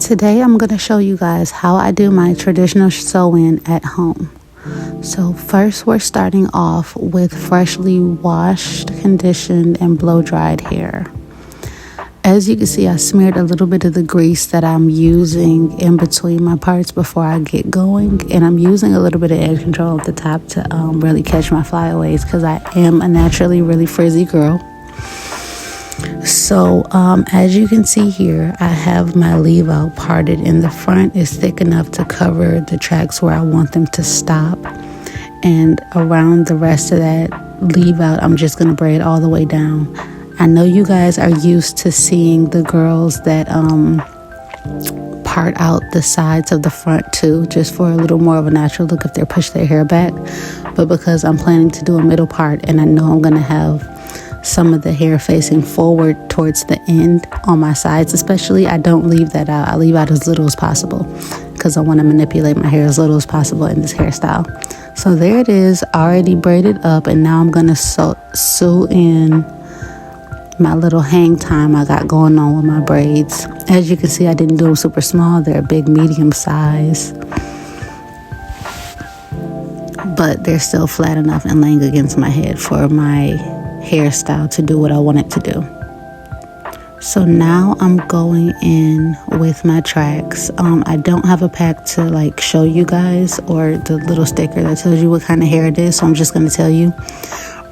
Today I'm going to show you guys how I do my traditional sew-in at home. So first we're starting off with freshly washed, conditioned, and blow-dried hair. As you can see, I smeared a little bit of the grease that I'm using in between my parts before I get going. And I'm using a little bit of edge control at the top to really catch my flyaways because I am a naturally really frizzy girl. So as you can see here, I have my leave out parted in the front. It's thick enough to cover the tracks where I want them to stop. And around the rest of that leave out, I'm just going to braid all the way down. I know you guys are used to seeing the girls that part out the sides of the front too, just for a little more of a natural look if they push their hair back. But because I'm planning to do a middle part and I know I'm going to have some of the hair facing forward towards the end on my sides especially, I don't leave that out. I leave out as little as possible because I want to manipulate my hair as little as possible in this hairstyle. So there it is, already braided up, and now I'm going to sew in my little hang time I got going on with my braids. As you can see, I didn't do them super small. They're a big medium size, but they're still flat enough and laying against my head for my hairstyle to do what I want it to do. So now I'm going in with my tracks. I don't have a pack to show you guys, or the little sticker that tells you what kind of hair it is, so I'm just going to tell you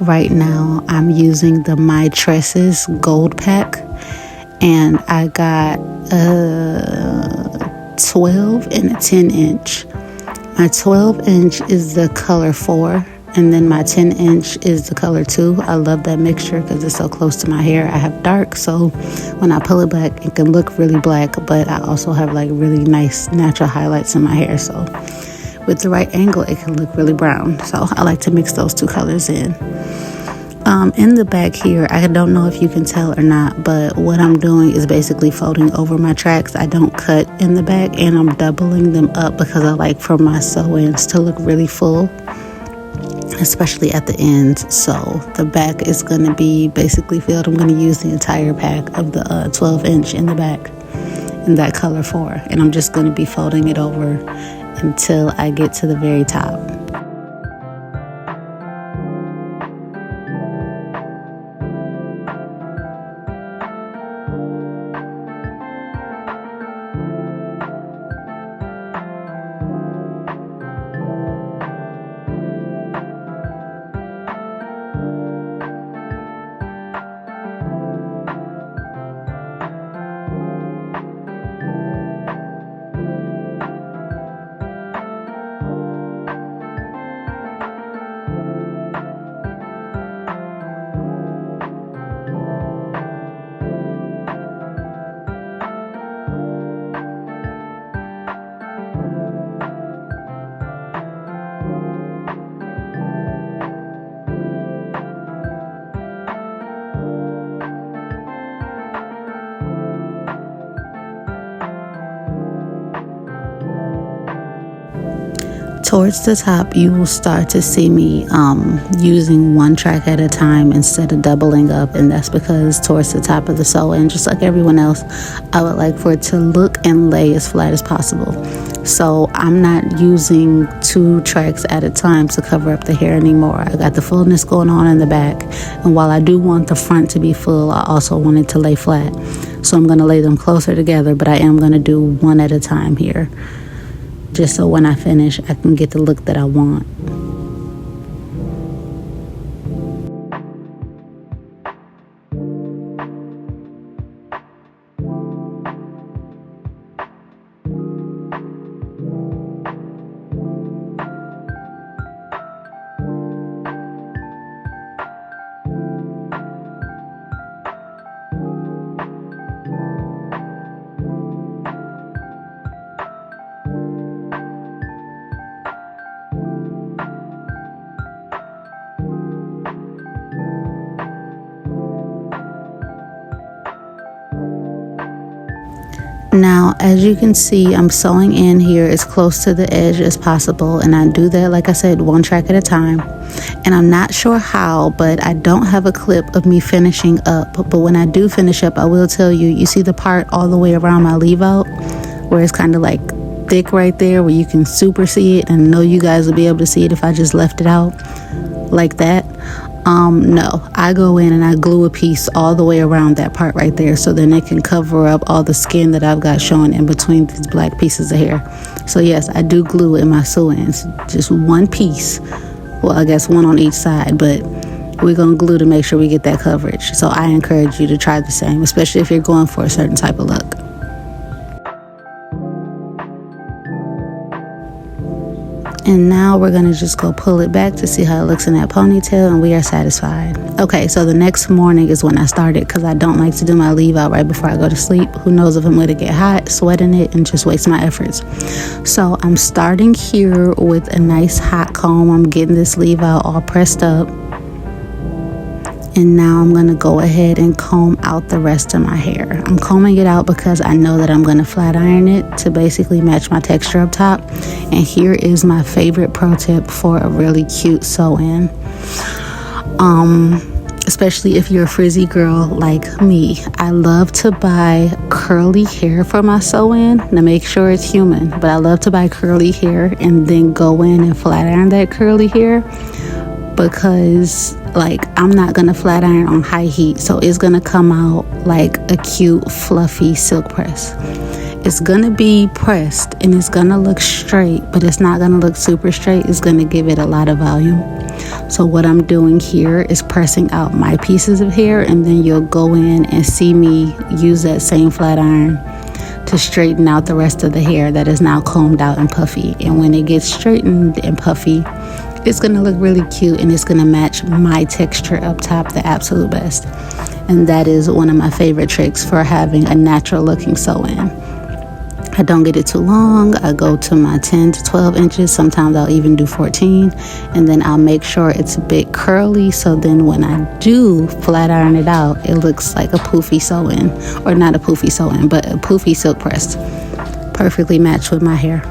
right now. I'm using the My Tresses gold pack, and I got a 12 and a 10 inch. My 12 inch is the color 4, and then my 10 inch is the color 2. I love that mixture because it's so close to my hair. I have dark, so when I pull it back, it can look really black, but I also have really nice natural highlights in my hair. So with the right angle, it can look really brown. So I like to mix those two colors in. In the back here, I don't know if you can tell or not, but what I'm doing is basically folding over my tracks. I don't cut in the back, and I'm doubling them up because I like for my sew-ins to look really full, especially at the ends. So the back is going to be basically filled. I'm going to use the entire pack of the 12 inch in the back in that color 4, and I'm just going to be folding it over until I get to the very top. Towards the top, you will start to see me using one track at a time instead of doubling up, and that's because towards the top of the sew-in, just like everyone else, I would like for it to look and lay as flat as possible. So I'm not using 2 tracks at a time to cover up the hair anymore. I got the fullness going on in the back, and while I do want the front to be full, I also want it to lay flat. So I'm going to lay them closer together, but I am going to do one at a time here, just so when I finish, I can get the look that I want. Now, as you can see, I'm sewing in here as close to the edge as possible, and I do that, like I said, one track at a time. And I'm not sure how, but I don't have a clip of me finishing up. But when I do finish up, I will tell you, you see the part all the way around my leave out? where it's kind of like thick right there where you can super see it, and I know you guys will be able to see it if I just left it out like that. No, I go in and I glue a piece all the way around that part right there, so then it can cover up all the skin that I've got showing in between these black pieces of hair. So yes, I do glue in my sew-ins, just one piece. Well, I guess one on each side, but we're going to glue to make sure we get that coverage. So I encourage you to try the same, especially if you're going for a certain type of look. And now we're going to just go pull it back to see how it looks in that ponytail, and we are satisfied. Okay, so the next morning is when I started, because I don't like to do my leave out right before I go to sleep. Who knows if I'm going to get hot, sweating it, and just waste my efforts. So I'm starting here with a nice hot comb. I'm getting this leave out all pressed up. And now I'm going to go ahead and comb out the rest of my hair. I'm combing it out because I know that I'm going to flat iron it to basically match my texture up top. And here is my favorite pro tip for a really cute sew-in. Especially if you're a frizzy girl like me. I love to buy curly hair for my sew-in to make sure it's human. But I love to buy curly hair and then go in and flat iron that curly hair, because like I'm not gonna flat iron on high heat, so it's gonna come out like a cute fluffy silk press. It's gonna be pressed and it's gonna look straight, but it's not gonna look super straight. It's gonna give it a lot of volume. So what I'm doing here is pressing out my pieces of hair, and then you'll go in and see me use that same flat iron to straighten out the rest of the hair that is now combed out and puffy. And when it gets straightened and puffy, it's going to look really cute, and it's going to match my texture up top the absolute best. And that is one of my favorite tricks for having a natural looking sew-in. I don't get it too long. I go to my 10 to 12 inches. Sometimes I'll even do 14. And then I'll make sure it's a bit curly, so then when I do flat iron it out, it looks like a poofy sew-in. Or not a poofy sew-in, but a poofy silk press. Perfectly matched with my hair.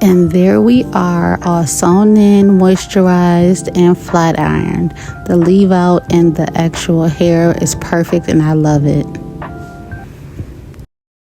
And there we are, all sewn in, moisturized, and flat ironed. The leave out and the actual hair is perfect, and I love it.